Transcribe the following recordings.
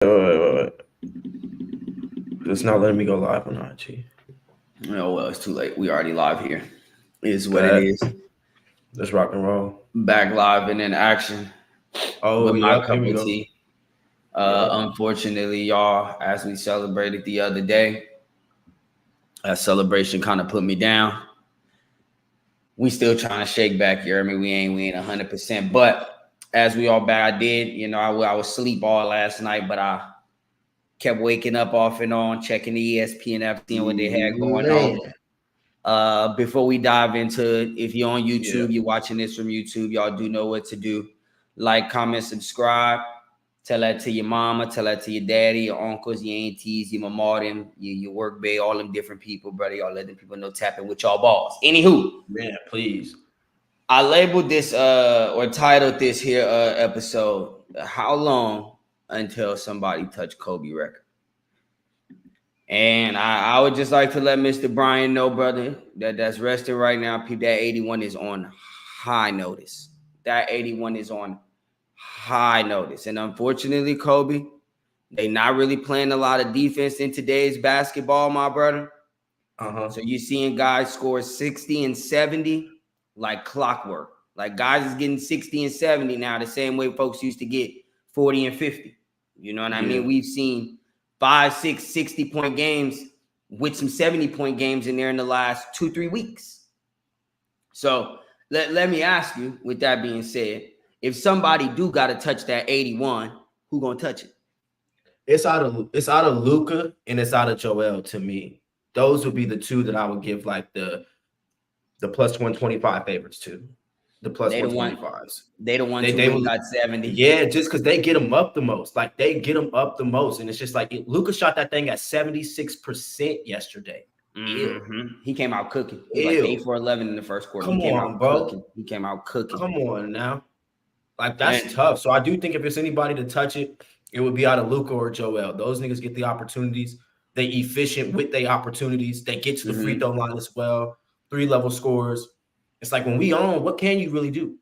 Wait. It's not letting me go live on IG. Oh, well, it's too late. We already live here. Is what it Bad. is. Let's rock and roll. Back live and in action Oh, with my yep. Here cup we of go. tea. Yep. Unfortunately, y'all, as we celebrated the other day, that celebration kind of put me down. We still trying to shake back here. I mean, we ain't 100%. But as we all back, I did. I was asleep all last night, but I kept waking up off and on, checking the ESPN app, seeing what they had going on. Before we dive into it, if you're on YouTube, you're watching this from YouTube, y'all do know what to do. Like, comment, subscribe. Tell that to your mama, tell that to your daddy, your uncles, your aunties, your mama, them, your work bae, all them different people, brother. Y'all let them people know tapping with y'all balls. Anywho, man, please. I labeled this or titled this here episode, How Long Until Somebody Touch Kobe record? And I would just like to let Mr. Brian know, brother, that's resting right now. People, that 81 is on high notice. That 81 is on high notice. And unfortunately, Kobe, they not really playing a lot of defense in today's basketball, my brother. So you're seeing guys score 60 and 70 like clockwork. Like guys is getting 60 and 70 now, the same way folks used to get 40 and 50. You know what I mean? We've seen 5, 6, 60-point games with some 70-point games in there in the last 2-3 weeks. So let me ask you, with that being said, if somebody do got to touch that 81, who gonna touch it? It's out of Luka and it's out of Joel to me. Those would be the two that I would give like the plus 125 favorites to. The plus 125s. They the ones who got 70. Yeah, just because they get them up the most. Like they get them up the most. And it's just like Luka shot that thing at 76% yesterday. Mm-hmm. He came out cooking. He was like 8 for 11 in the first quarter. Come on, bro. He came out cooking. Come on now. Like that's tough. So I do think if it's anybody to touch it, it would be out of Luka or Joel. Those niggas get the opportunities. They efficient with their opportunities. They get to the free throw line as well. 3-level scores. It's like when we own, what can you really do?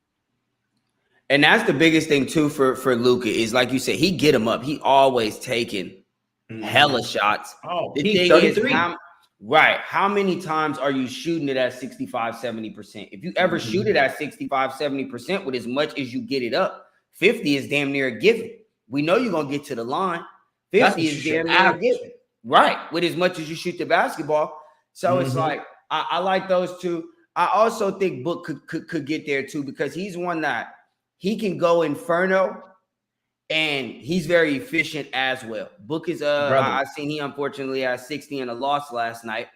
And that's the biggest thing too for Luka is like you said, he get him up. He always taking hella shots. Oh, the thing 33. Is, how many times are you shooting it at 65, 70%? If you ever shoot it at 65, 70% with as much as you get it up, 50 is damn near a given. We know you're going to get to the line. 50 is damn near a given. Right, with as much as you shoot the basketball. So it's like, I like those two. I also think Book could get there too because he's one that he can go inferno and he's very efficient as well. Book is I seen he unfortunately had 60 and a loss last night.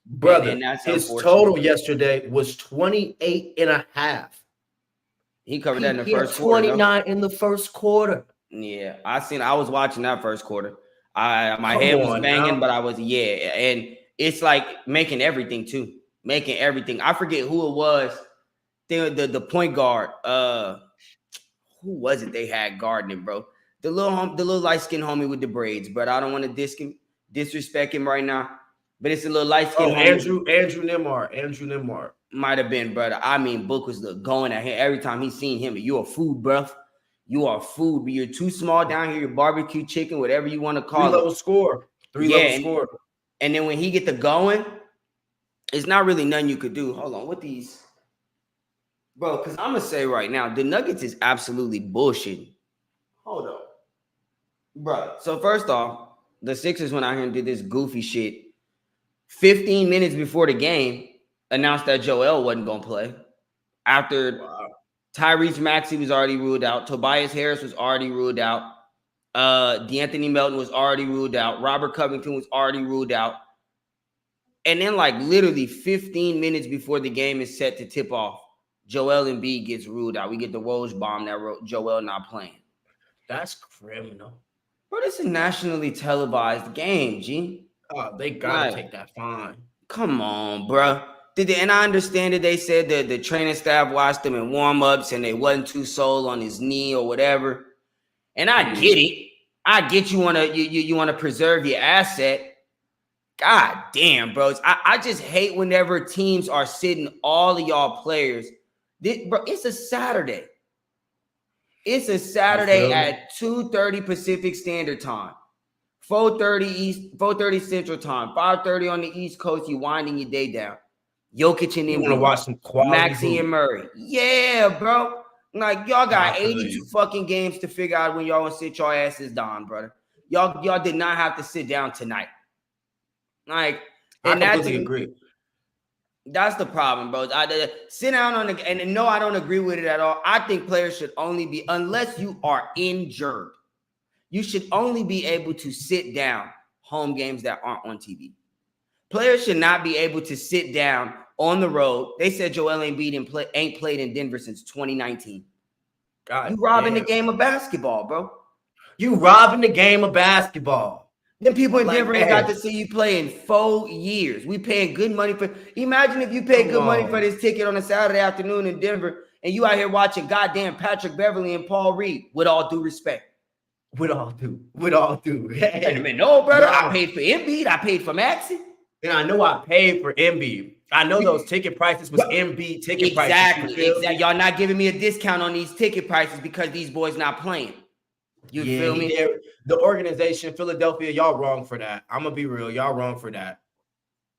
Brother, and that's his total yesterday was 28 and a half. He covered that in the first quarter. 29 in the first quarter. Yeah, I was watching that first quarter. My head was banging, but I was and it's like making everything too. Making everything. I forget who it was. The point guard. Who was it they had guarding him, bro? The little light-skinned homie with the braids, but I don't want to disrespect him right now. But it's a little light-skinned homie. Andrew Nemar. Might have been, brother. I mean, Book was going at him every time he seen him. You a food, bruh. You are food, but you're too small down here. You're barbecue chicken, whatever you want to call it. 3-level score. 3-level score. And then when he get to going, it's not really nothing you could do. Hold on, what these? Bro, because I'm going to say right now, the Nuggets is absolutely bullshit. Hold on. Bro, so first off, the Sixers went out here and did this goofy shit. 15 minutes before the game, announced that Joel wasn't going to play. After Tyrese Maxey was already ruled out. Tobias Harris was already ruled out. DeAnthony Melton was already ruled out. Robert Covington was already ruled out. And then like literally 15 minutes before the game is set to tip off, Joel Embiid gets ruled out. We get the Woj bomb that Joel not playing. That's criminal. Bro, this is a nationally televised game, G. Oh, they got to take that fine. Come on, bro. And I understand that they said that the training staff watched him in warm-ups and they wasn't too sold on his knee or whatever. And I get it. I get you want to preserve your asset. God damn, bros. I just hate whenever teams are sitting all of y'all players. Bro, it's a Saturday. It's a Saturday at 2:30 Pacific Standard Time, 4:30 East, 4:30 Central Time, 5:30 on the East Coast. You winding your day down. Jokic and You want to Embiid, watch some quality Maxey and Murray. Yeah, bro. Like y'all got 82 fucking games to figure out when y'all gonna sit your asses down, brother. Y'all did not have to sit down tonight. Like, and I completely agree. That's the problem, bro. I sit down on the and no, I don't agree with it at all. I think players should only be, unless you are injured, you should only be able to sit down home games that aren't on TV. Players should not be able to sit down on the road. They said Joel Embiid ain't played in Denver since 2019. You robbing the game of basketball, bro. You robbing the game of basketball. Then people in Denver ain't got to see you play in 4 years. We paying good money for. Imagine if you paid good money for this ticket on a Saturday afternoon in Denver, and you out here watching goddamn Patrick Beverly and Paul Reed. With all due respect. With all due. Hey, no, brother. I paid for Embiid. I paid for Maxey. And I know I paid for Embiid. I know those ticket prices was Embiid ticket prices. Exactly. Y'all not giving me a discount on these ticket prices because these boys not playing. You feel me? The organization, Philadelphia, y'all wrong for that. I'm gonna be real. Y'all wrong for that.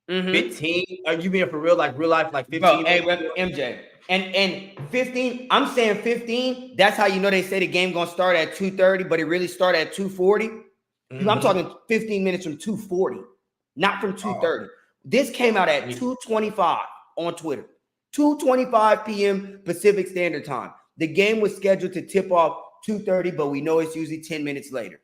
15? Are you being for real? Like real life, like 15? Bro, hey, MJ. And 15, I'm saying 15. That's how you know they say the game gonna start at 2:30, but it really started at 2:40. I'm talking 15 minutes from 2:40, not from 2:30. This came out at 2:25 on Twitter. 2:25 p.m. Pacific Standard Time. The game was scheduled to tip off 2:30, but we know it's usually 10 minutes later.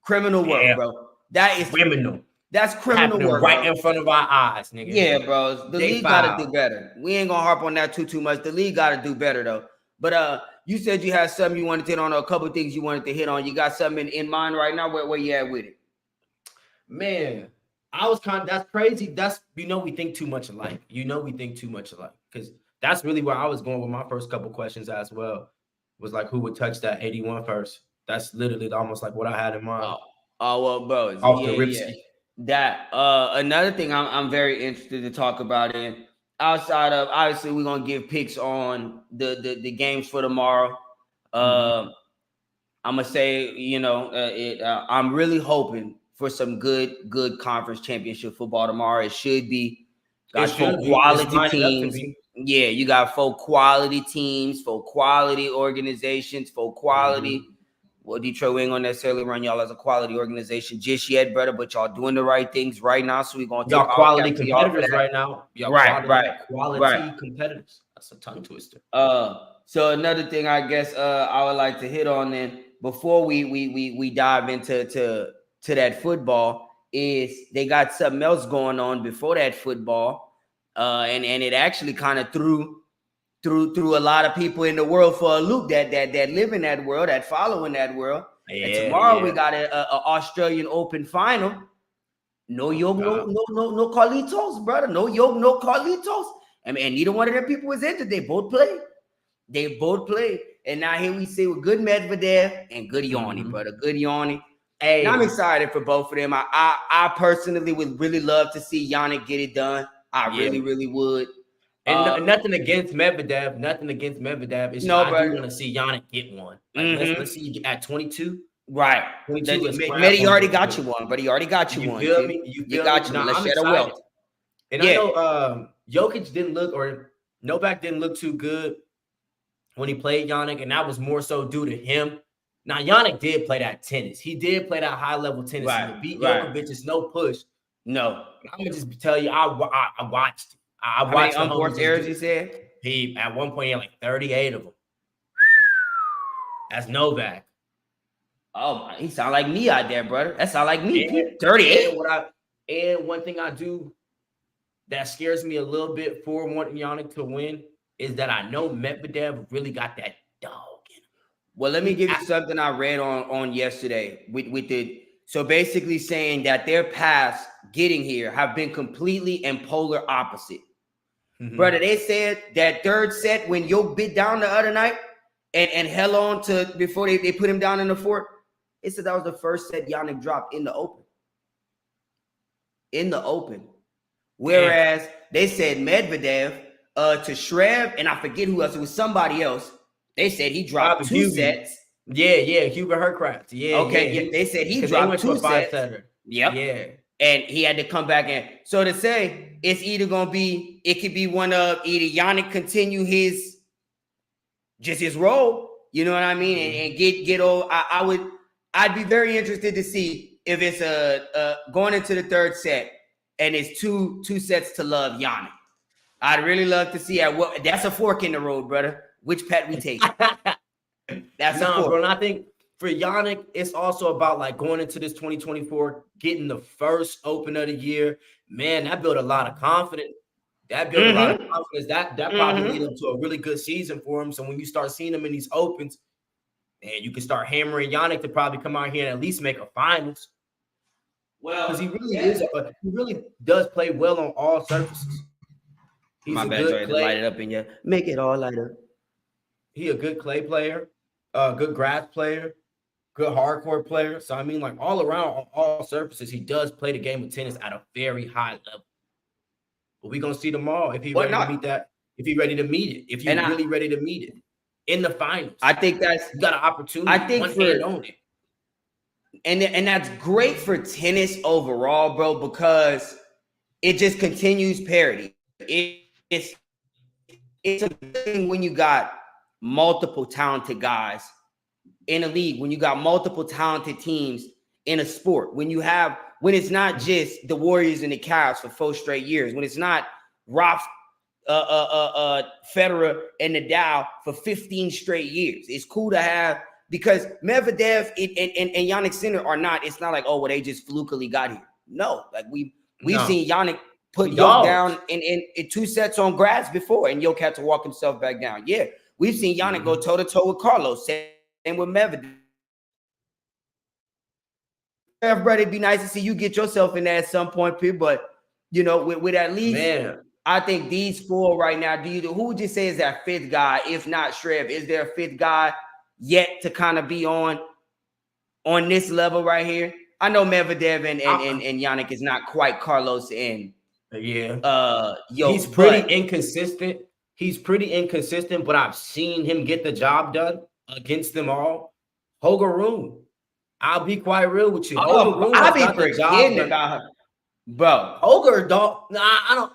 Criminal work, bro. That is criminal. That's criminal work right in front of our eyes, nigga. Yeah, bro. The league gotta do better. We ain't gonna harp on that too much. The league gotta do better though. But you said you had something you wanted to hit on, or a couple of things you wanted to hit on. You got something in mind right now? Where you at with it? Man, I was that's crazy. That's we think too much alike. We think too much alike. Because that's really where I was going with my first couple questions as well. Was like, who would touch that 81 first? That's literally almost like what I had in mind. Oh well, bro. That another thing I'm very interested to talk about in, outside of, obviously we're gonna give picks on the games for tomorrow. I'm gonna say, I'm really hoping for some good conference championship football tomorrow. It should be. Got 4 quality teams. Yeah, you got 4 quality teams, 4 quality organizations, 4 quality. Well, Detroit, we ain't gonna necessarily run y'all as a quality organization just yet, brother, but y'all doing the right things right now. So we're gonna y'all quality competitors right now. Y'all quality competitors. That's a tongue twister. So another thing I guess I would like to hit on then before we dive into that football is they got something else going on before that football. And it actually kind of threw a lot of people in the world for a loop that live in that world, that follow in that world. And tomorrow we got a Australian Open final. No yoke, no Carlitos, brother. No yoke, no Carlitos. And neither one of them people was injured. They both played. And now here we see with good Medvedev and good Yanni, brother. Good Yanni. Hey, and I'm excited for both of them. I personally would really love to see Yannick get it done. I really would. And nothing against Medvedev. It's I do want to see Yannick get one. Like, let's see you get at 22. Right. 22. Medi already got you one, but he already got you one. Feel me? You got you one. Let's share a wealth. And I know Jokic didn't look, or Novak didn't look too good when he played Yannick, and that was more so due to him. Now, Yannick did play that tennis. He did play that high-level tennis. Right. To beat Djokovic is no push. No. I'm going to just tell you, I watched it. I watched how many unforced errors he said? He, at one point, he had like 38 of them. That's Novak. Oh, he sound like me out there, brother. That sound like me. 38. And one thing I do that scares me a little bit for wanting Yannick to win is that I know Medvedev really got that dog in him. Well, let me give you something I read on yesterday with the so basically saying that their paths getting here have been completely and polar opposite. Brother, they said that third set when Yo bit down the other night and held on to before they put him down in the fourth. It said that was the first set Yannick dropped in the Open. Whereas they said Medvedev to Shrev, and I forget who else, it was somebody else. They said he dropped 2 sets. Yeah, Hubert Hercraft. Yeah, Okay, yeah. they said he Because dropped they went 2 to a sets. 5-setter. Yep. Yeah. And he had to come back in. So to say it's either gonna be, it could be one of either Yannick continue his role, you know what I mean, and get over. I'd be very interested to see if it's a going into the 3rd set and it's two sets to love Yannick. I'd really love to see that. That's a fork in the road, brother. Which pet we take? That's a fork. Bro. And I think for Yannick, it's also about like going into this 2024, getting the first Open of the year. Man, that built a lot of confidence. That probably lead up to a really good season for him. So when you start seeing him in these Opens, and you can start hammering Yannick to probably come out here and at least make a finals. Well, because he really does play well on all surfaces. He's a good clay. Light it up in you. Make it all light up. He a good clay player, good grass player, good hardcore player. So I mean, like all around on all surfaces, he does play the game of tennis at a very high level. But we're gonna see tomorrow if he's ready to meet that. If he's ready to meet it. If you're really ready to meet it in the finals. I think that's you got an opportunity. I think hand on it. And that's great for tennis overall, bro, because it just continues parity. It's a thing when you got multiple talented guys in a league, when you got multiple talented teams in a sport, when it's not just the Warriors and the Cavs for 4 straight years, when it's not Federer and Nadal for 15 straight years. It's cool to have, because Medvedev and Yannick Sinner are not. It's not like, oh, well, they just flukily got here. No, like we've seen Yannick put Yoke down in 2 sets on grass before, and Yoke had to walk himself back down. Yeah, we've seen Yannick go toe to toe with Carlos. Same with Medvedev. Brother, it'd be nice to see you get yourself in there at some point, P. But you know, with at least, I think these 4 right now. Who would you say is that 5th guy? If not Shrev, is there a 5th guy yet to kind of be on this level right here? I know Medvedev and Yannick is not quite Carlos and he's pretty inconsistent. He's pretty inconsistent, but I've seen him get the job done against them all. Holger Rune. I'll be quite real with you. I'll be forgetting about her, bro. Holger, dog. Nah, I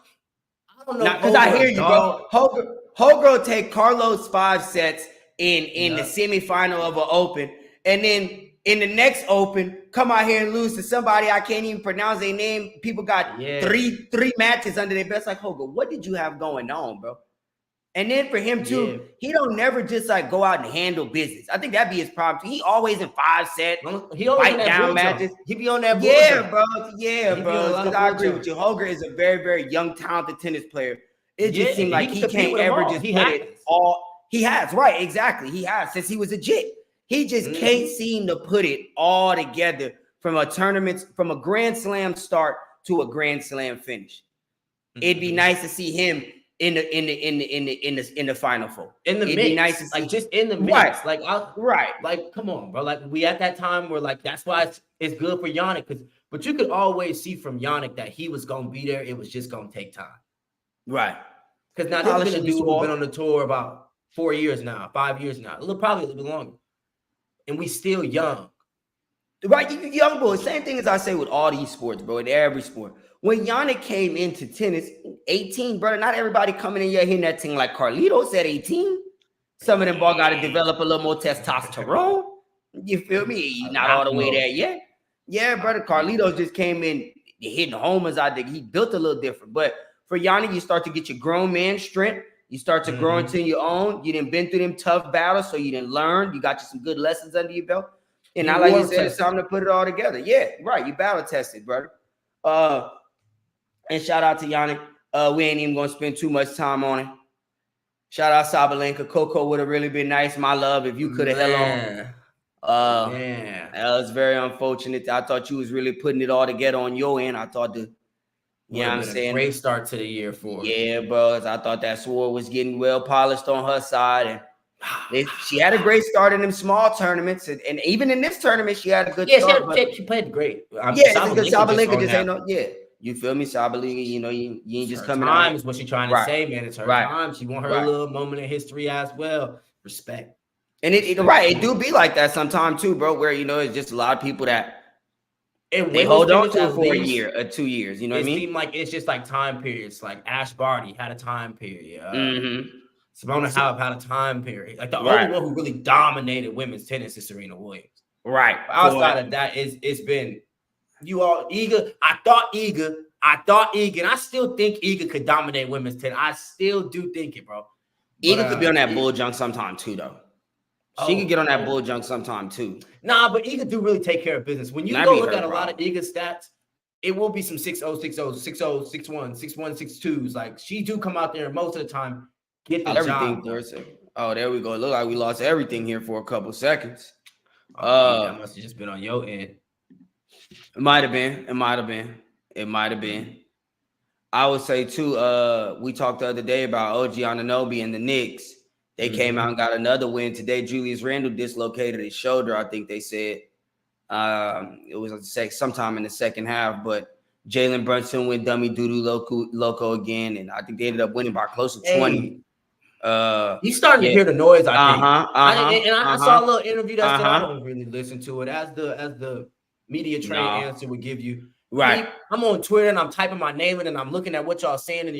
don't know. Because I hear you, bro. Holger will take Carlos 5 sets in the semifinal of an Open, and then in the next Open, come out here and lose to somebody I can't even pronounce their name. People got three matches under their belt. Like, Holger, what did you have going on, bro? And then for him too, he don't never just like go out and handle business. I think that'd be his problem. He always in 5 set, he always fight down matches. He be on that. Bro. I agree with you. Holger is a very, very young, talented tennis player. It just seems like he can't ever just put it all. He has, right? Exactly. He has since he was a jit. He just can't seem to put it all together from a tournament, from a Grand Slam start to a Grand Slam finish. It'd be nice to see him in the Final Four. In the mix. Be nice to see, like just in the mix. Like like come on, bro. Like we at that time where like that's why it's good for Yannick, but you could always see from Yannick that he was gonna be there. It was just gonna take time. Right. Because now this is a dude who's been on the tour about 4 years now, 5 years now. Probably a little bit longer. And we still young. Right, young boys. Same thing as I say with all these sports, bro, in every sport. When Yannick came into tennis, 18, brother, not everybody coming in here hitting that thing like Carlitos at 18. Some of them ball got to develop a little more testosterone. You feel me? Not all the way there yet. Yeah, brother, Carlitos just came in hitting homers. I think he built a little different. But for Yannick, you start to get your grown man strength. You start to grow into your own. You didn't been through them tough battles, so you didn't learn. You got you some good lessons under your belt. And now, like you said, it's time to put it all together. Yeah, right. You battle tested, brother. And shout out to Yannick. We ain't even gonna spend too much time on it. Shout out Sabalenka. Coco would have really been nice, my love, if you could have held on. That was very unfortunate. I thought you was really putting it all together on your end. I thought you know what I'm saying? Great start to the year for her. Yeah, bro. I thought that sword was getting well polished on her side, and she had a great start in them small tournaments, and even in this tournament, she had a good start. She played great. Sabalenka just ain't no. Yeah, you feel me, Sabalenka? You know, you ain't just coming out. Time is what she's trying to say, man. It's her time. She want her little moment in history as well. respect. And it do be like that sometimes too, bro, where, it's just a lot of people that And they hold on to it for a year or 2 years. You know what I mean? It seemed like it's just like time periods. Like Ash Barty had a time period. Mm-hmm. Simona Halep had a time period. Like the Right. only one who really dominated women's tennis is Serena Williams. Right. But outside of that, it's been Iga. I thought Iga, and I still think Iga could dominate women's tennis. I still do think it, bro. Iga could be on that bull junk sometime too, though. She could get on that bull junk sometime too. Nah, but Iga do really take care of business. When you go look at a lot of Iga stats, it will be some 6-0, 6-0, 6-0, 6-1, 6-1, 6-2s. Like she do come out there and most of the time get the job. Oh, there we go. It looked like we lost everything here for a couple seconds. That must have just been on your end. It might have been. I would say too, we talked the other day about OG Anunoby and the Knicks. They came out and got another win today. Julius Randle dislocated his shoulder, I think they said. It was sometime in the second half, but Jalen Brunson went dummy doo-doo loco again, and I think they ended up winning by close to 20. He's starting to hear the noise, I think. I saw a little interview that said I don't really listen to it as the media trained answer would give you. Right. I'm on Twitter and I'm typing my name in and I'm looking at what y'all saying and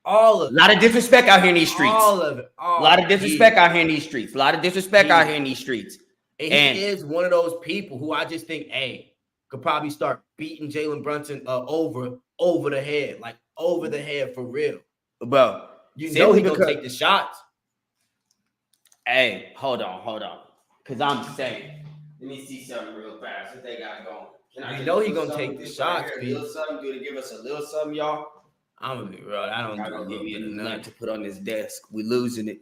a lot of disrespect out here in these streets. All of it. A lot of disrespect out here in these streets. And he is one of those people who I just think, could probably start beating Jalen Brunson over the head, like over the head for real. Bro, he gonna take the shots. Hey, hold on. Because I'm saying, let me see something real fast. What they got going? He gonna take the shots. A little something, do to give us a little something, y'all. I'm gonna be real. I don't give me nothing to put on this desk. We losing it.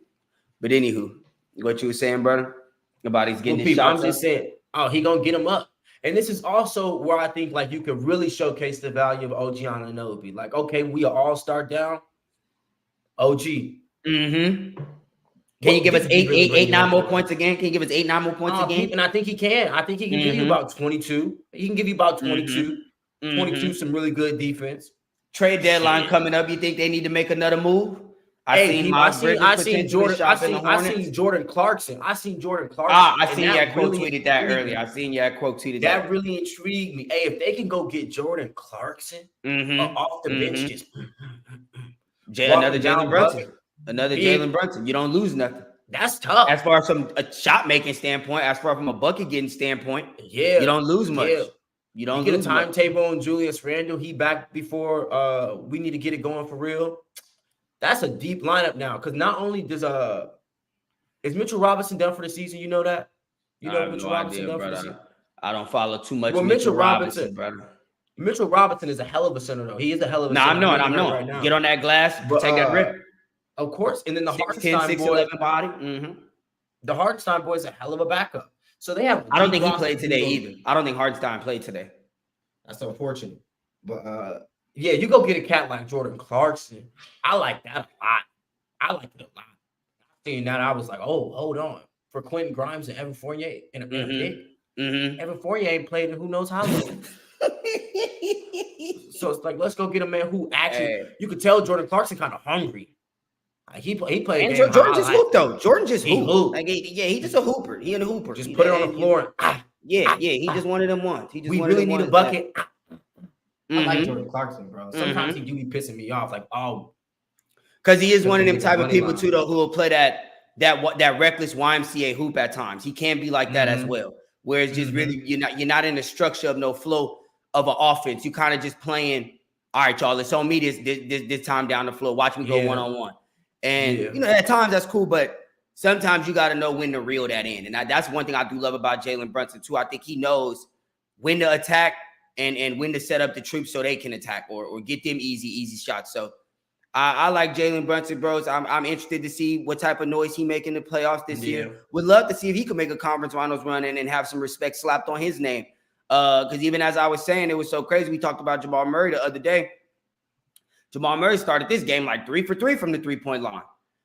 But anywho, what you were saying, brother, about he's getting his shots. I'm just saying, he gonna get him up. And this is also where I think like you could really showcase the value of OG Anunoby. Like, okay, we all start down. OG. Mm-hmm. Can you give us 9 more points again? Can you give us 8, 9 more points again? And I think he can. I think he can give you about 22. He can give you about 22. 22, some really good defense. Trade deadline coming up. You think they need to make another move? I seen Jordan Clarkson. I seen you quote tweeted that earlier. That really intrigued me. Hey, if they can go get Jordan Clarkson off the bench, just another Jalen Brunson. You don't lose nothing. That's tough. As far as from a shot making standpoint, as far from a bucket getting standpoint, you don't lose much. Yeah. You don't get lose a timetable on Julius Randle. He back before we need to get it going for real. That's a deep lineup now. Because not only does is Mitchell Robinson done for the season? You know that? You know Mitchell Robinson done for the season? I don't follow too much. Well, Mitchell Robinson, brother. Mitchell Robinson is a hell of a center, though. He is a hell of a center. I'm knowing. Right now. Get on that glass, protect that rim. Of course. And then the Hartenstein 6'11" body. The Hartenstein boy is a hell of a backup. So they have. I don't think he played today either. I don't think Hartenstein played today. That's unfortunate. But you go get a cat like Jordan Clarkson. I like that a lot. I like it a lot. Seeing that, I was like, oh, hold on. For Quentin Grimes and Evan Fournier in a pick. Evan Fournier ain't played in who knows how long. So it's like, let's go get a man who actually, you could tell Jordan Clarkson kind of hungry. Like he played. And Jordan just hooped though. Jordan just hooped. Like, he's just a hooper. He a hooper. Just put it on the floor. He just wanted them once. We really need a bucket. I like Jordan Clarkson, bro. Sometimes he do be pissing me off. Like, because he is one of them type of people too, though, who will play that reckless YMCA hoop at times. He can be like that as well. Where it's just really you're not in the structure of no flow of an offense. You kind of just playing. All right, y'all. It's on me this time down the floor. Watch me go 1-on-1. And at times that's cool, but sometimes you got to know when to reel that in. And that's one thing I do love about Jalen Brunson too. I think he knows when to attack and when to set up the troops so they can attack or get them easy shots. So I like Jalen Brunson, bros. I'm interested to see what type of noise he make in the playoffs this year. Would love to see if he could make a conference finals run and have some respect slapped on his name. Because even as I was saying, it was so crazy. We talked about Jamal Murray the other day. Jamal Murray started this game like 3 for 3 from the 3-point line.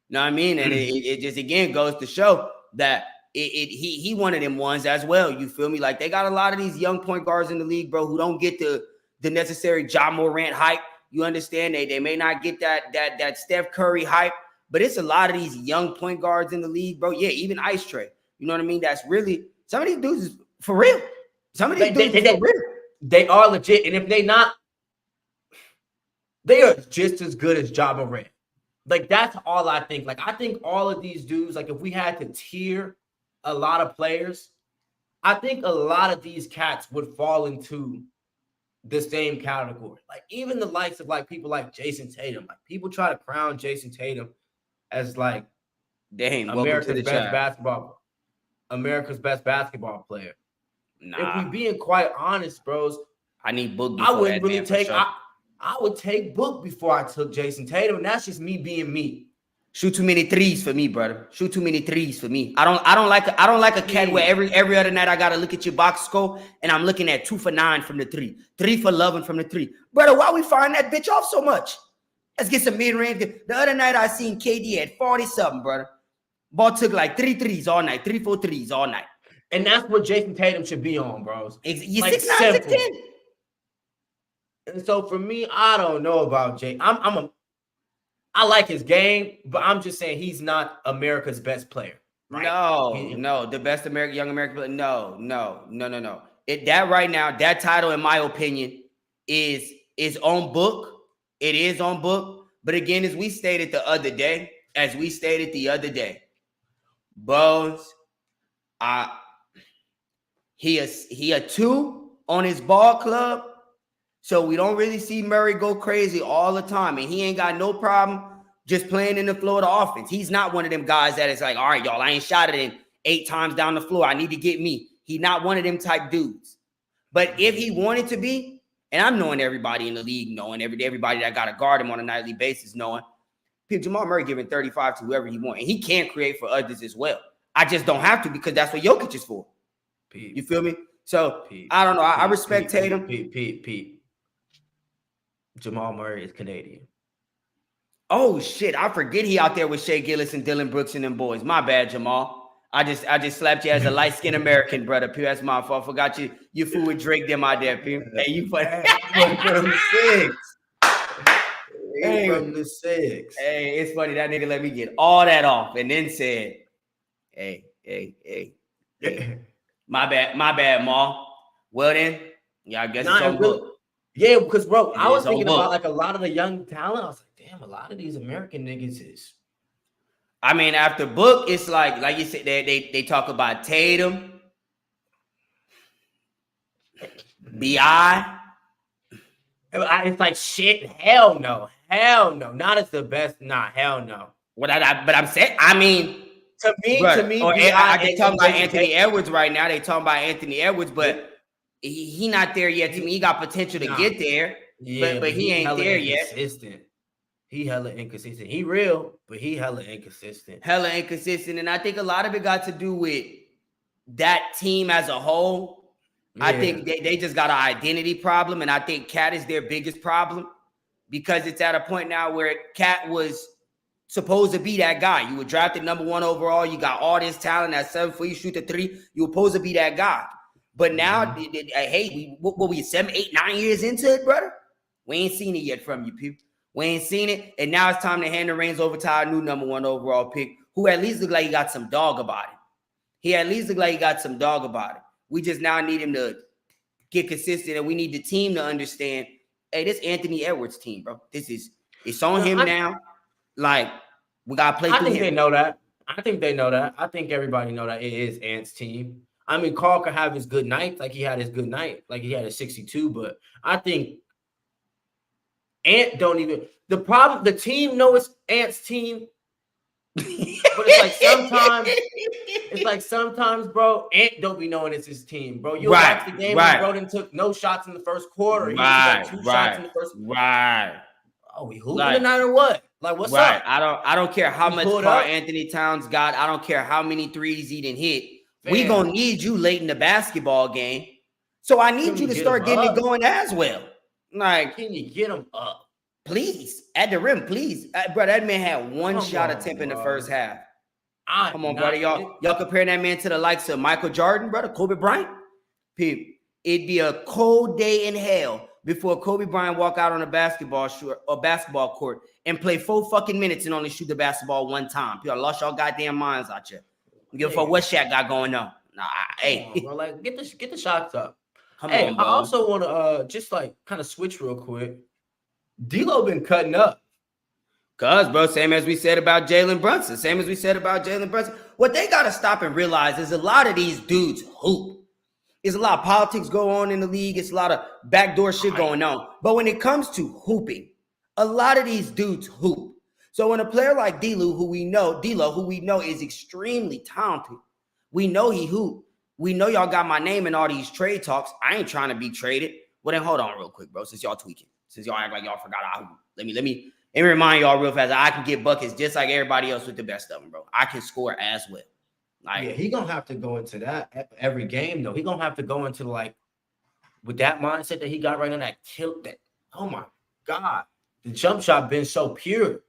You know what I mean? And it just again goes to show that he one of them ones as well. You feel me? Like they got a lot of these young point guards in the league, bro, who don't get the necessary Ja Morant hype. You understand? They may not get that Steph Curry hype, But it's a lot of these young point guards in the league, bro. Yeah, even Ice Tray. You know what I mean? That's really some of these dudes is for real. Some of these dudes is for real. They are legit, and if they not, they are just as good as Ja Morant. Like, that's all I think. Like, I think all of these dudes, like, if we had to tier a lot of players, I think a lot of these cats would fall into the same category. Like, even the likes of, like, people like Jason Tatum. Like, people try to crown Jason Tatum as, like, America's best basketball player. Nah. If we being quite honest, bros, I need Book I wouldn't really take. I would take Book before I took Jason Tatum, and that's just me being me. Shoot too many threes for me, brother. Shoot too many threes for me. I don't like a cat where every other night I gotta look at your box score and I'm looking at 2 for 9 from the 3, 3 for 11 from the 3. Brother, why we firing that bitch off so much? Let's get some mid-range. The other night I seen KD at 40-something, brother. Ball took like 3 threes all night, 3, 4 threes all night. And that's what Jason Tatum should be on, bros. You're like 6'9", 6'10". And so for me, I don't know about Jay. I like his game, but I'm just saying he's not America's best player. Right? No, the best young American player. No. That right now, that title, in my opinion, is on Book. It is on Book. But again, as we stated the other day, Bones, he a 2 on his ball club. So we don't really see Murray go crazy all the time. And he ain't got no problem just playing in the flow of the offense. He's not one of them guys that is like, all right, y'all, I ain't shot it in 8 times down the floor. I need to get me. He's not one of them type dudes. But if he wanted to be, and I'm knowing everybody in the league, knowing everybody that got to guard him on a nightly basis, knowing Jamal Murray giving 35 to whoever he wants. And he can create for others as well. I just don't have to because that's what Jokic is for. You feel me? So, I don't know. I respect Tatum. Jamal Murray is Canadian. Oh shit! I forget he out there with Shea Gillis and Dylan Brooks and them boys. My bad, Jamal. I just slapped you as a light-skinned American, brother. P, that's my fault. Forgot you fool with Drake them out there, P. Hey, you funny. From the 6. From the 6. Hey, it's funny that nigga let me get all that off and then said, "Hey. My bad, Ma. Well then, yeah, I guess it's on Book." Yeah, because bro, I was thinking about like a lot of the young talent. I was like, damn, a lot of these American niggas is. I mean, after Book, it's like you said, they talk about Tatum, B.I. It's like shit. Hell no, not as the best. Nah, hell no. But I'm saying, I mean, to me, they talking about Anthony Edwards right now. They talking about Anthony Edwards, but. He not there yet. To me, he got potential to get there, but he ain't there yet. He hella inconsistent. He real, but he hella inconsistent. And I think a lot of it got to do with that team as a whole. Yeah. I think they just got an identity problem, and I think Cat is their biggest problem because it's at a point now where Cat was supposed to be that guy. You were drafted number 1 overall. You got all this talent at 7 foot. You shoot the 3. You were supposed to be that guy. But now, hey, we 7, 8, 9 years into it, brother? We ain't seen it yet from you, people. We ain't seen it. And now it's time to hand the reins over to our new number 1 overall pick, who at least look like he got some dog about it. We just now need him to get consistent, and we need the team to understand, hey, this Anthony Edwards team, bro. It's on him now. Like, we got to play through him. I think they know that. I think everybody know that it is Ant's team. I mean, Carl could have his good nights, like he had his good night, like he had a 62, but I think Ant don't even the team know it's Ant's team, but it's like sometimes, bro, Ant don't be knowing it's his team, bro. You watch the game when Broden took no shots in the first quarter. He took 2 shots in the first. Oh, we hooping tonight or what? Like, what's up? I don't care how much Carl Anthony Towns got. I don't care how many threes he didn't hit. We gonna need you late in the basketball game. So I need you to start getting it going as well. Like, can you get him up? Please. At the rim, please. Bro, that man had 1 shot attempt in the first half. Come on, brother. Y'all comparing that man to the likes of Michael Jordan, brother, Kobe Bryant? People, it'd be a cold day in hell before Kobe Bryant walk out on a basketball court and play 4 fucking minutes and only shoot the basketball 1 time. Y'all lost y'all goddamn minds out here. Give a fuck what Shaq got going on. Nah, hey, on, bro, like get the shots up. Come hey, on, bro. I also want to just like kind of switch real quick. D-Lo been cutting up. Cause, bro, same as we said about Jalen Brunson. What they gotta stop and realize is a lot of these dudes hoop. There's a lot of politics go on in the league. It's a lot of backdoor shit going on. But when it comes to hooping, a lot of these dudes hoop. So when a player like D-Lo, who we know is extremely talented, we know he hoop. We know y'all got my name in all these trade talks. I ain't trying to be traded. Well, then hold on real quick, bro. Since y'all tweaking, since y'all act like y'all forgot I hoop, let me remind y'all real fast. I can get buckets just like everybody else with the best of them, bro. I can score as well. Like, yeah, he gonna have to go into that every game though. He gonna have to go into like with that mindset that he got right now. That tilt. That oh my god, the jump shot been so pure.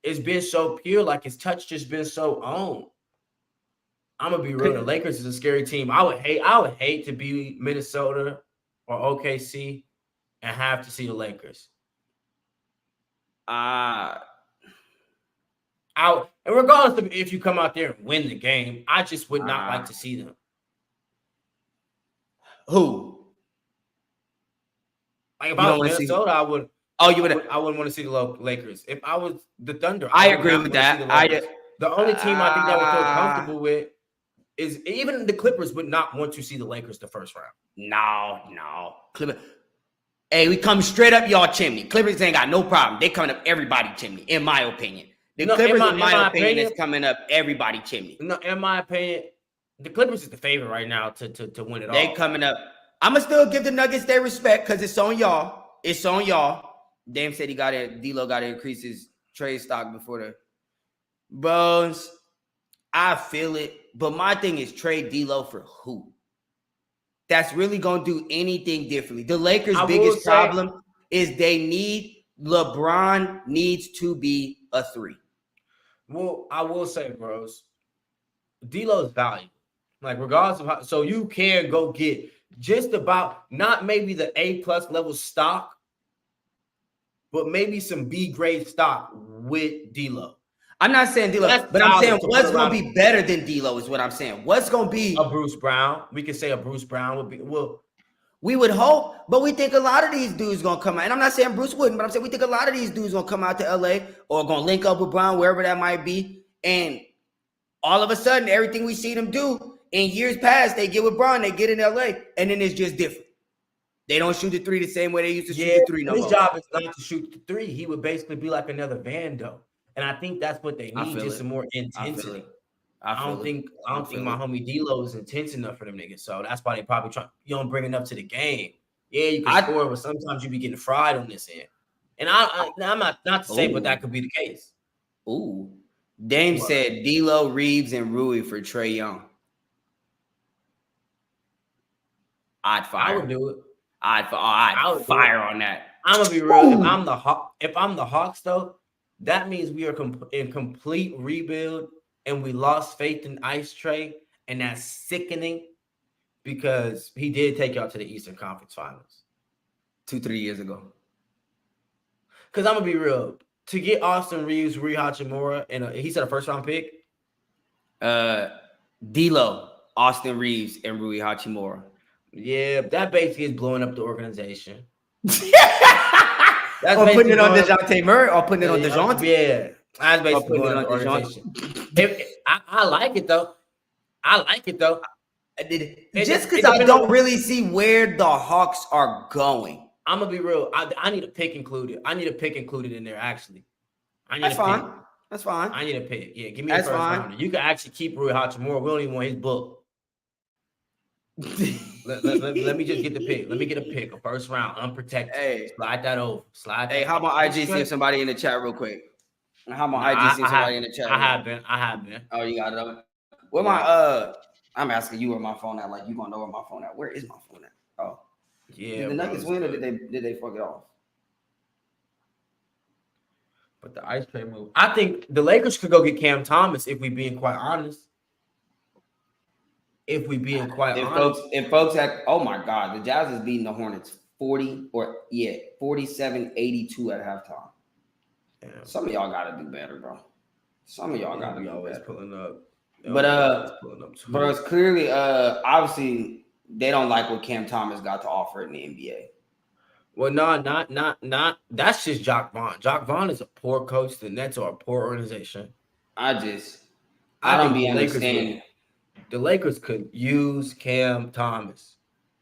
It's been so pure. Like his touch just been so on. I'm gonna be real. The Lakers is a scary team. I would hate to be Minnesota or OKC and have to see the Lakers. And regardless of if you come out there and win the game, I just would not like to see them. Who? Like if I was Minnesota, I would. Oh, you would. I wouldn't want to see the Lakers. If I was the Thunder, I agree with that. The only team I think that would feel comfortable with is even the Clippers would not want to see the Lakers the first round. No. Clippers. Hey, we come straight up y'all chimney. Clippers ain't got no problem. They coming up everybody chimney, in my opinion. Clippers, in my opinion, is coming up everybody chimney. No, in my opinion, the Clippers is the favorite right now to win it all. They coming up. I'ma still give the Nuggets their respect because it's on y'all. It's on y'all. Dame said D-Lo got to increase his trade stock before the bros. I feel it, but my thing is trade D-Lo for who? That's really gonna do anything differently. The Lakers' biggest problem is LeBron needs to be a 3. Well, I will say, bros, D-Lo is valuable. Like, regardless of how, so you can go get just about not maybe the A+ level stock, but maybe some B grade stock with D-Lo. I'm not saying D-Lo, but I'm saying what's going to be better than D-Lo is what I'm saying. What's going to be a Bruce Brown? We could say a Bruce Brown would be. Well, we would hope, but we think a lot of these dudes going to come out. And I'm not saying Bruce wouldn't, but I'm saying we think a lot of these dudes going to come out to LA or going to link up with Brown, wherever that might be. And all of a sudden, everything we see them do in years past, they get with Brown, they get in LA, and then it's just different. They don't shoot the 3 the same way they used to shoot the 3. His job is not to shoot the 3. He would basically be like another Vando. And I think that's what they need, just some more intensity. I don't think my homie D-Lo is intense enough for them niggas. So that's why they probably try. You don't bring enough to the game. Yeah, you can score, but sometimes you be getting fried on this end. And I'm not to say, but that could be the case. Ooh, Dame said D-Lo, Reeves, and Rui for Trae Young. I'd fire. I would do it. I'd fire on that. I'm gonna be real. If I'm the Hawks though, that means we are in complete rebuild and we lost faith in Ice Trae, and that's sickening because he did take y'all to the Eastern Conference Finals 2-3 years ago. Because I'm gonna be real, to get Austin Reeves, Rui Hachimura, and he said a first round pick. D-Lo, Austin Reeves, and Rui Hachimura. Yeah, that basically is blowing up the organization. Or putting it on DeJounte Murray or putting it on DeJounte. Yeah, that's basically blowing up the organization. I like it though. Just because I don't really see where the Hawks are going. I'm gonna be real. I need a pick included. I need a pick included in there. Actually, That's fine. That's fine. I need a pick. Yeah, give me a first rounder. You can actually keep Rui Hachimura. We don't even want his book. let me just get the pick. Let me get a pick, a first round, unprotected. Hey, slide that over. Hey, how about IG see if somebody in the chat real quick? How about IG see if somebody in the chat? I have been. Oh, you got it. Where my I'm asking you where my phone at. Like you gonna know where my phone at? Where is my phone at? Oh, yeah. Did the Nuggets win or did they fuck it off? But the Ice Trae move. I think the Lakers could go get Cam Thomas if we being quite honest. If folks had, oh my God, the Jazz is beating the Hornets 47-82 at halftime. Damn. Some of y'all gotta do better, bro. Some of y'all gotta be do always better. pulling up. But bro, it's clearly obviously they don't like what Cam Thomas got to offer in the NBA. Well, not. That's just Jacque Vaughn. Jacque Vaughn is a poor coach. The Nets are a poor organization. I don't be understanding. The Lakers could use Cam Thomas.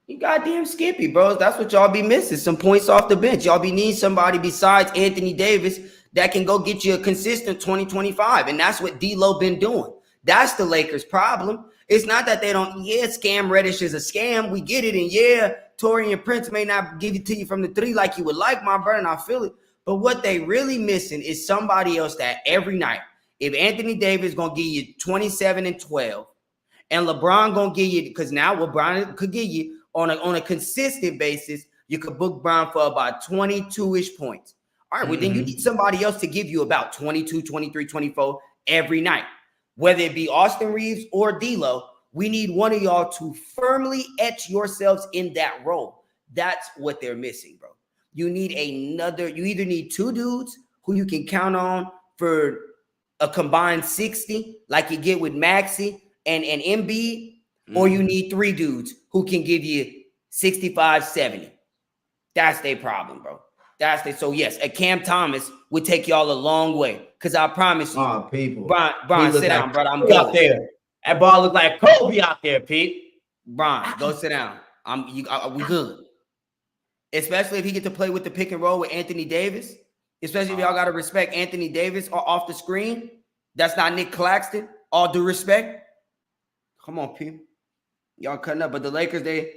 You goddamn skippy, bros. That's what y'all be missing. Some points off the bench. Y'all be needing somebody besides Anthony Davis that can go get you a consistent 20-25. And that's what D-Lo been doing. That's the Lakers' problem. It's not that they don't, Scam Reddish is a scam. We get it. And Taurean Prince may not give it to you from the three like you would like, my brother, and I feel it. But what they really missing is somebody else that every night, if Anthony Davis going to give you 27 and 12, and LeBron going to give you, because now LeBron could give you, on a consistent basis, you could book Brown for about 22-ish points. All right, well, then you need somebody else to give you about 22, 23, 24 every night. Whether it be Austin Reeves or D'Lo, we need one of y'all to firmly etch yourselves in that role. That's what they're missing, bro. You either need two dudes who you can count on for a combined 60, like you get with Maxey and Embiid, or you need three dudes who can give you 65, 70. That's their problem, bro. So yes, a Cam Thomas would take y'all a long way. Because I promise you, people. Brian, sit down, brother. I'm out there. That ball look like Kobe out there, Pete. Brian, go sit down. We good. Especially if he get to play with the pick and roll with Anthony Davis. Especially if y'all got to respect Anthony Davis off the screen. That's not Nick Claxton. All due respect. Come on, Pete. Y'all cutting up, but the Lakers, they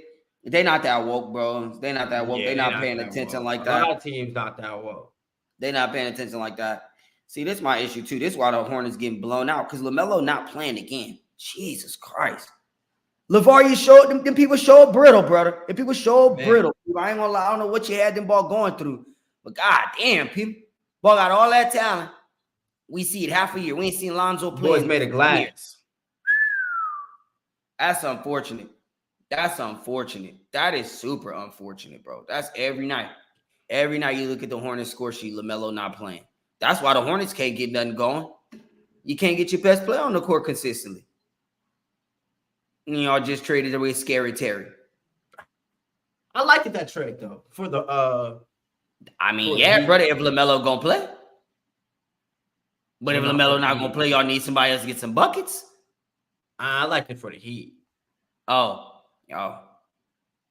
not that woke, bro. They not that woke. They not paying attention like that. A lot of teams not that woke. They not paying attention like that. See, this is my issue too. This is why the Hornets getting blown out because LaMelo not playing again. Jesus Christ. LaVar, showed them people show brittle, brother. Them people show brittle. I ain't gonna lie. I don't know what you had them ball going through, but god damn, people, ball got all that talent. We see it half a year. We ain't seen Lonzo play. Boys made of glass. That's unfortunate. That is super unfortunate, bro. That's every night. Every night you look at the Hornets score sheet, LaMelo not playing. That's why the Hornets can't get nothing going. You can't get your best player on the court consistently. And y'all just traded away Scary Terry. I liked that trade though. For the brother, if LaMelo gonna play. But if LaMelo not gonna play, y'all need somebody else to get some buckets. I liked it for the Heat. Oh. Yeah,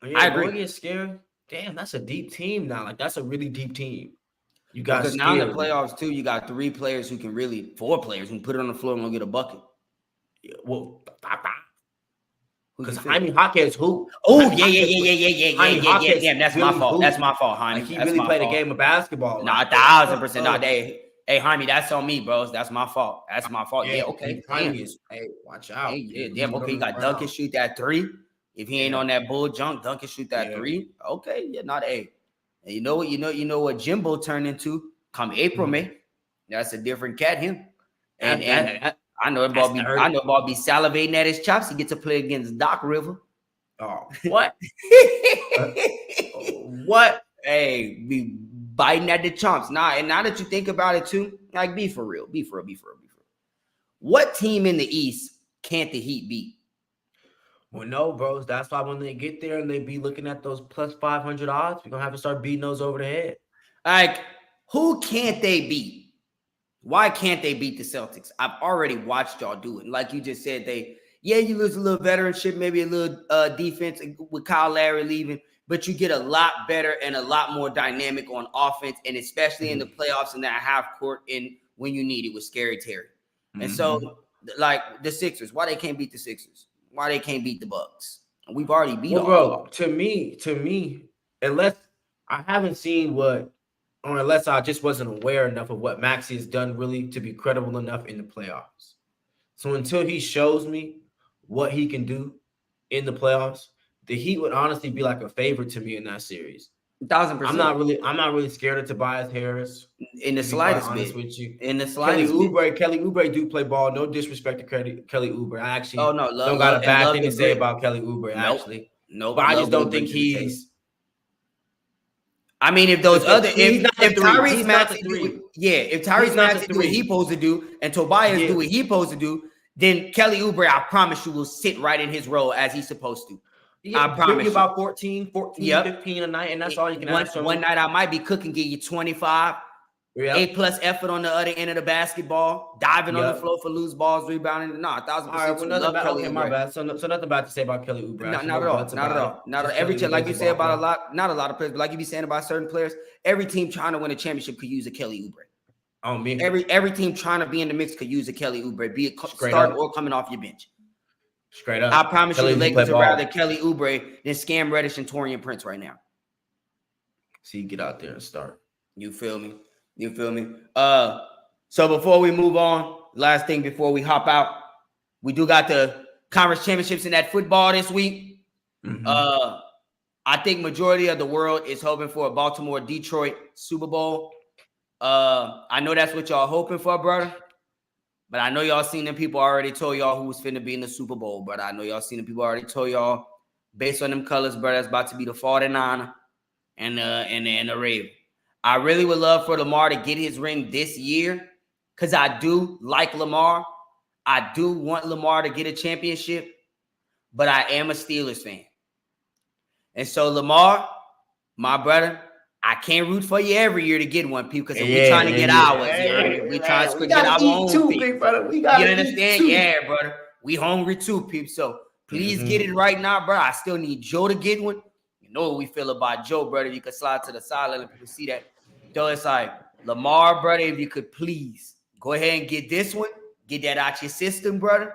I agree. Get scared. Damn, that's a deep team now. Like that's a really deep team. You got because now in the playoffs too. You got 4 players who can put it on the floor and go get a bucket. Yeah, well, because Jaime Jaquez who? Oh yeah. Damn, that's my fault. That's my fault, Jaime. Like he really played a game of basketball. Nah, 1,000%. Nah, hey, Jaime, that's on me, bros. That's my fault. Yeah, okay. Hey, watch out. Hey, yeah, damn. Okay, you got Duncan shoot that 3. If he ain't on that bull junk, Duncan shoot that 3. Okay, yeah, not a. And you know what Jimbo turned into come April, May. That's a different cat, him. And I know ball be salivating at his chops. He gets to play against Doc River. Oh, what? What? Hey, be biting at the chomps. And now that you think about it too, like be for real. What team in the East can't the Heat beat? Well, no, bros. That's why when they get there and they be looking at those plus 500 odds, we're gonna have to start beating those over the head. Like, who can't they beat? Why can't they beat the Celtics? I've already watched y'all do it. Like you just said, you lose a little veteranship, maybe a little defense with Kyle Lowry leaving, but you get a lot better and a lot more dynamic on offense, and especially in the playoffs in that half court and when you need it with Scary Terry. And so, like the Sixers, why they can't beat the Sixers? Why they can't beat the Bucks? We've already beat them. Bro, to me, unless I haven't seen unless I just wasn't aware enough of what Maxey has done really to be credible enough in the playoffs. So until he shows me what he can do in the playoffs, the Heat would honestly be like a favorite to me in that series. 1,000%. I'm not really scared of Tobias Harris. In the slightest bit. With you. In the slightest bit. Kelly Oubre do play ball. No disrespect to Kelly Oubre. I actually don't got a bad thing to say about Kelly Oubre, actually. No, but I just don't think he's I mean, if those other, if Tyrese Maxey do if Tyrese Maxey do what he's supposed to do, and Tobias do what he's supposed to do, then Kelly Oubre, I promise you, will sit right in his role as he's supposed to. I promise you. About 14, 15 a night, and that's all you can ask for. One night I might be cooking, get you 25. A+ effort on the other end of the basketball, diving on the floor for loose balls, rebounding. No, 1,000%. My bad. So nothing bad to say about Kelly Oubre. Not at all. Not at all. Not every team, like you say about not a lot of players, but like you be saying about certain players, every team trying to win a championship could use a Kelly Oubre. Oh, me. Every team trying to be in the mix could use a Kelly Oubre, be it starting or coming off your bench. Straight up. I promise you, the Lakers would rather Kelly Oubre than Scam Reddish and Taurean Prince right now. See, get out there and start. You feel me? So before we move on, last thing before we hop out, we do got the conference championships in that football this week. I think majority of the world is hoping for a Baltimore-Detroit Super Bowl. I know that's what y'all hoping for, brother. But I know y'all seen them people already told y'all who was finna be in the Super Bowl, brother. I know y'all seen them people already told y'all based on them colors, brother, that's about to be the 49er and the Raven. I really would love for Lamar to get his ring this year because I do like Lamar. I do want Lamar to get a championship, but I am a Steelers fan. And so, Lamar, my brother, I can't root for you every year to get one, people, because we're trying to get ours. We're trying to get our own too, big brother. You understand? Yeah, brother. We hungry too, people. So please get it right now, bro. I still need Joe to get one. You know what we feel about Joe, brother. You could slide to the side, let people see that. Though it's like, Lamar, brother, if you could please go ahead and get this one, get that out your system, brother,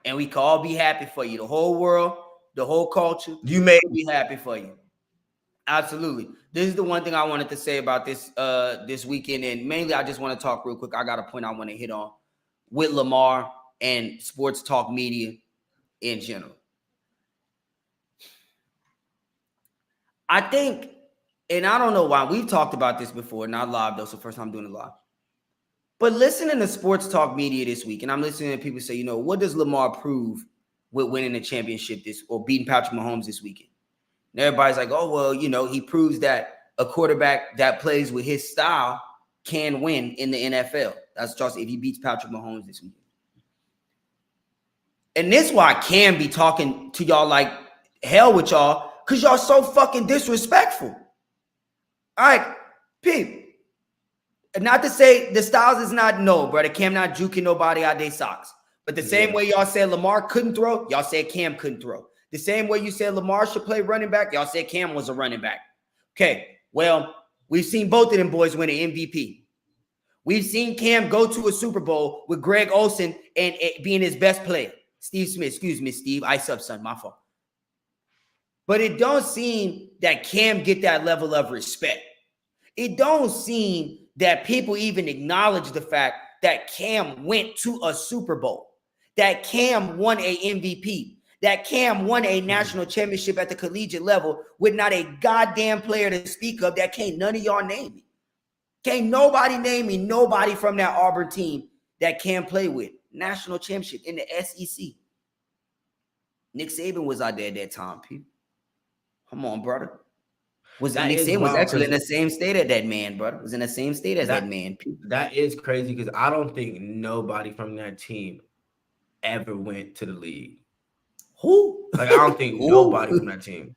and we can all be happy for you. The whole world, the whole culture, you may be happy for you. Absolutely. This is the one thing I wanted to say about this weekend, and mainly I just want to talk real quick. I got a point I want to hit on with Lamar and sports talk media in general. I think, and I don't know why, we've talked about this before, not live though, so first time doing it live. But listening to sports talk media this week, and I'm listening to people say, what does Lamar prove with winning the championship or beating Patrick Mahomes this weekend? And everybody's like, oh, well, he proves that a quarterback that plays with his style can win in the NFL. That's just if he beats Patrick Mahomes this weekend. And this is why I can be talking to y'all like hell with y'all, because y'all so fucking disrespectful. All right, Pete. Not to say the Styles is not, no, brother. Cam not juking nobody out their socks. But the same way y'all said Lamar couldn't throw, y'all said Cam couldn't throw. The same way you said Lamar should play running back, y'all said Cam was a running back. Okay, well, we've seen both of them boys win an MVP. We've seen Cam go to a Super Bowl with Greg Olsen and being his best player. Steve Smith, excuse me, Steve. Ice up, son, my fault. But it don't seem that Cam get that level of respect. It don't seem that people even acknowledge the fact that Cam went to a Super Bowl, that Cam won a MVP, that Cam won a national championship at the collegiate level with not a goddamn player to speak of that can't none of y'all name me. Can't nobody name me, nobody from that Auburn team that Cam play with. National championship in the SEC. Nick Saban was out there at that time, people. Come on, brother. Nick Saban was actually in the same state as that man, brother. Was in the same state as that man. People. That is crazy because I don't think nobody from that team ever went to the league. Who? Like, I don't think nobody from that team.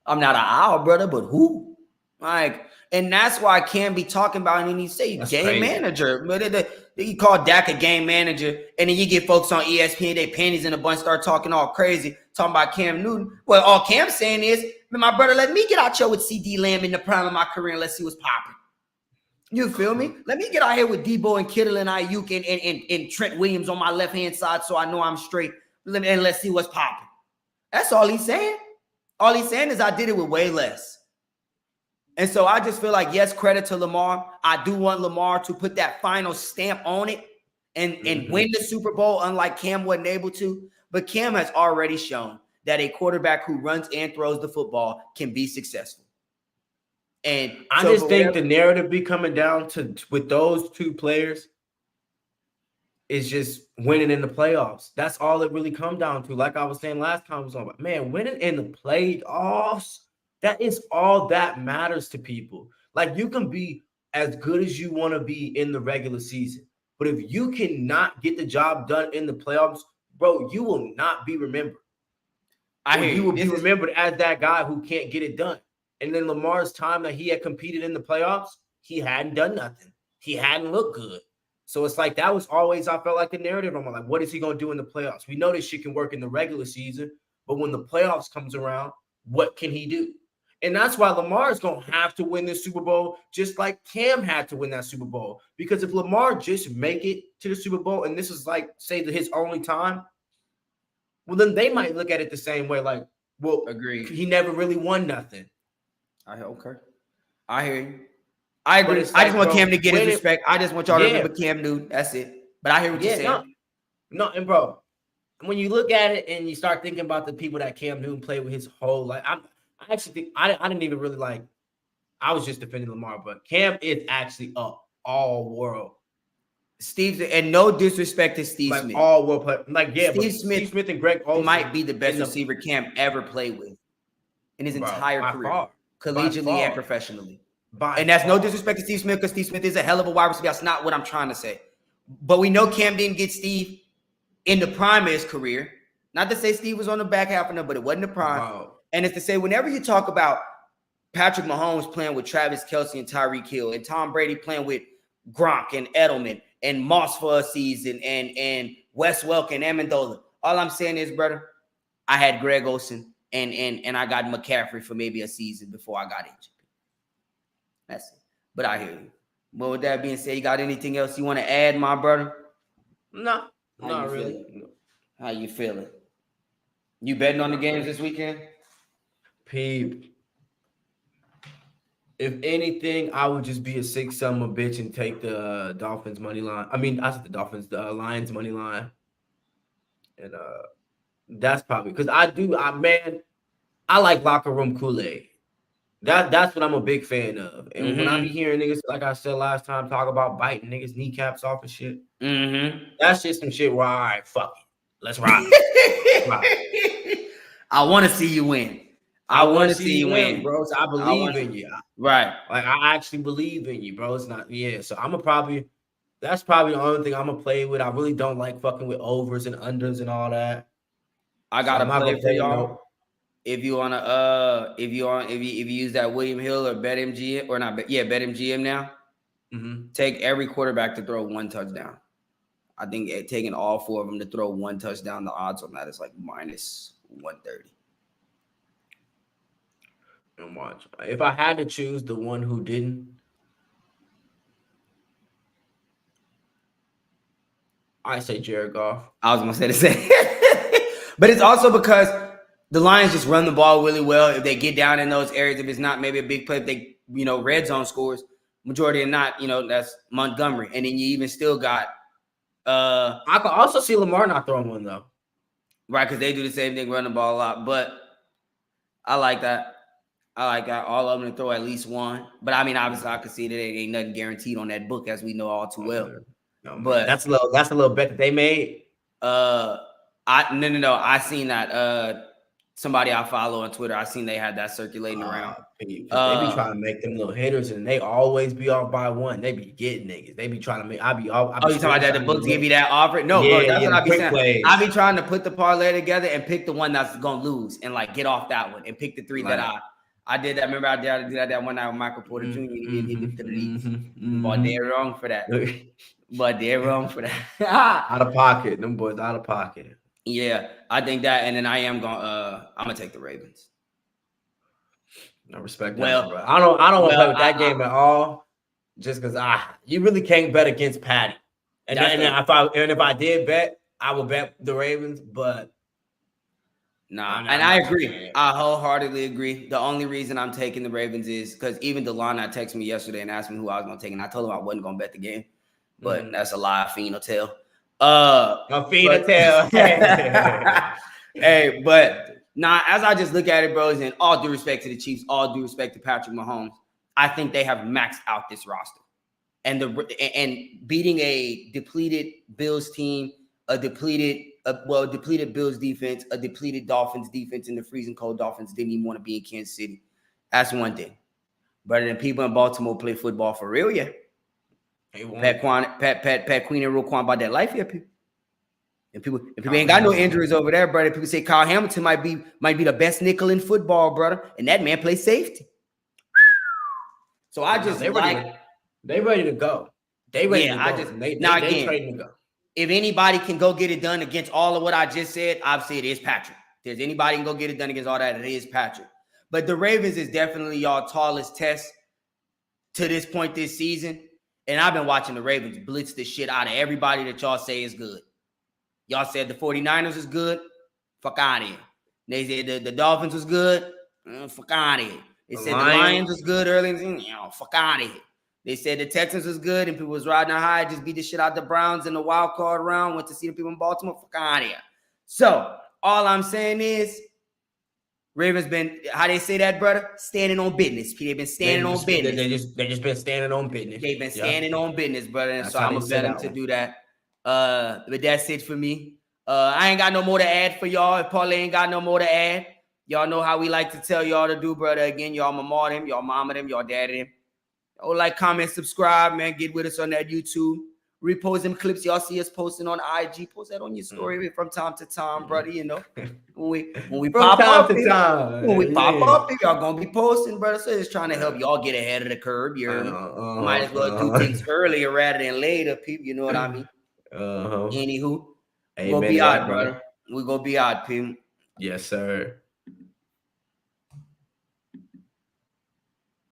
I'm not an owl, brother, but who? Like, and that's why I can't be talking about it. And he say game manager. But you call Dak a game manager, and then you get folks on ESPN, they panties in a bunch, start talking all crazy, talking about Cam Newton. Well, all Cam's saying is, my brother, let me get out here with CD Lamb in the prime of my career and let's see what's popping. You feel me? Let me get out here with Debo and Kittle and Ayuk and Trent Williams on my left-hand side so I know I'm straight. And let's see what's popping. That's all he's saying. All he's saying is I did it with way less. And so I just feel like, yes, credit to Lamar. I do want Lamar to put that final stamp on it and win the Super Bowl, unlike Cam wasn't able to. But Cam has already shown that a quarterback who runs and throws the football can be successful. And I just think the narrative be coming down to with those two players is just winning in the playoffs. That's all it really comes down to. Like I was saying last time, was on, man, winning in the playoffs. That is all that matters to people. Like, you can be as good as you want to be in the regular season, but if you cannot get the job done in the playoffs, bro, you will not be remembered. I Or hear you you. will be remembered as that guy who can't get it done. And then Lamar's time that he had competed in the playoffs, he hadn't done nothing. He hadn't looked good. So it's like that was always, I felt like, the narrative. I'm like, what is he going to do in the playoffs? We know this shit can work in the regular season, but when the playoffs comes around, what can he do? And that's why Lamar is going to have to win this Super Bowl, just like Cam had to win that Super Bowl. Because if Lamar just make it to the Super Bowl, and this is like, say, his only time, well, then they might look at it the same way. Like, well, Agreed. he never really won nothing. Okay. I hear you. I agree. Like, I just want Cam to get his respect. I just want y'all to Yeah. remember Cam, dude. That's it. But I hear what you're saying. No, and bro, when you look at it and you start thinking about the people that Cam Newton played with his whole life, I actually think I didn't even really like. I was just defending Lamar, but Cam is actually a all world. And no disrespect to Steve Smith. All world player. Like, yeah, Steve Smith and Greg Olsen might be the best receiver Cam ever played with in his entire career, collegially and professionally. And that's no disrespect to Steve Smith, because Steve Smith is a hell of a wide receiver. That's not what I'm trying to say. But we know Cam didn't get Steve in the prime of his career. Not to say Steve was on the back half of them, but it wasn't the prime. Wow. And it's to say, whenever you talk about Patrick Mahomes playing with Travis Kelce and Tyreek Hill, and Tom Brady playing with Gronk and Edelman and Moss for a season, and Wes Welker and Amendola, all I'm saying is, brother, I had Greg Olsen and I got McCaffrey for maybe a season before I got injured. That's it. But I hear you. But with that being said, you got anything else you want to add, my brother? No, not really. How you feeling? You betting on the games this weekend? Peep. If anything, I would just be a sick son of a bitch and take the Dolphins money line. I mean, I said the Dolphins, the Lions money line. And that's probably because I like locker room Kool-Aid. That's what I'm a big fan of. And when I be hearing niggas, like I said last time, talk about biting niggas kneecaps off and shit, that's just some shit where, all right, fuck it. Let's rock. I want to see you win. I want to see you win, bro. So I believe in you. Right. Like, I actually believe in you, bro. It's not, yeah. So that's probably the only thing I'm gonna play with. I really don't like fucking with overs and unders and all that. I got a play for y'all. If you wanna if you use that William Hill or BetMGM or not, BetMGM now, take every quarterback to throw one touchdown. I think taking all four of them to throw one touchdown, the odds on that is like minus 130. And watch. If I had to choose the one who didn't, I say Jared Goff. I was gonna say the same, but it's also because the Lions just run the ball really well. If they get down in those areas, if it's not maybe a big play, if they red zone scores, majority of not, that's Montgomery, and then you even still got. I could also see Lamar not throwing one though, right? Because they do the same thing, run the ball a lot. But I like that. All of them to throw at least one. But I mean, obviously, I could see that there ain't nothing guaranteed on that book, as we know all too well. No, but that's a little bet that they made. No. I seen that. Somebody I follow on Twitter, I seen they had that circulating around. They be trying to make them little hitters, and they always be off by one. They be getting niggas. They be trying to make. You talking about that? The books give you that offer? No, bro, that's what I be saying. Plays. I be trying to put the parlay together and pick the one that's gonna lose, and like get off that one and pick the three that I did that. Remember, I did that one night with Michael Porter Jr. He did the threes. But they're wrong for that. Out of pocket, them boys out of pocket. Yeah, I think that, and then I'm gonna take the Ravens. I respect that, bro. I don't want to play with that game at all, just because you really can't bet against Patty. And if I did bet, I would bet the Ravens, but I agree. I wholeheartedly agree. The only reason I'm taking the Ravens is because even Delana texted me yesterday and asked me who I was gonna take, and I told him I wasn't gonna bet the game, but that's a lie. Fiend will tell. Hey, but as I just look at it, bros, and all due respect to the Chiefs, all due respect to Patrick Mahomes, I think they have maxed out this roster. And beating a depleted Bills team, a depleted Bills defense, a depleted Dolphins defense, and the freezing cold Dolphins didn't even want to be in Kansas City. That's one thing. But then people in Baltimore play football for real, yeah. Pat Queen and Roquan about that life here, people. And people ain't got no injuries over there, brother. People say Kyle Hamilton might be the best nickel in football, brother. And that man plays safety. So I just they ready to go. They ready to go. They trading to go. If anybody can go get it done against all of what I just said, obviously it is Patrick. If there's anybody can go get it done against all that, it is Patrick. But the Ravens is definitely y'all tallest test to this point this season. And I've been watching the Ravens blitz the shit out of everybody that y'all say is good. Y'all said the 49ers is good. Fuck out of here. They said the Dolphins was good. Fuck out of here. They said the Lions was good early. Fuck out of here. They said the Texans was good and people was riding high, just beat the shit out the Browns in the wild card round. Went to see the people in Baltimore. Fuck out of here. So all I'm saying is Ravens been, how they say that, brother? Standing on business. They've been standing on business. They just been standing on business. They've been standing on business, brother. And so I'm gonna bet them to do that. But that's it for me. I ain't got no more to add for y'all. If Paul ain't got no more to add, y'all know how we like to tell y'all to do, brother. Again, y'all mama them, y'all mama them, y'all daddy them. Oh, like, comment, subscribe, man. Get with us on that YouTube. Repost them clips y'all see us posting on IG. Post that on your story from time to time, brother. You know, when we pop up, y'all gonna be posting, brother. So just trying to help y'all get ahead of the curve. You might as well do things earlier rather than later, people. You know what I mean? Anywho, we're gonna be out, brother. We're gonna be out, people. Yes, sir.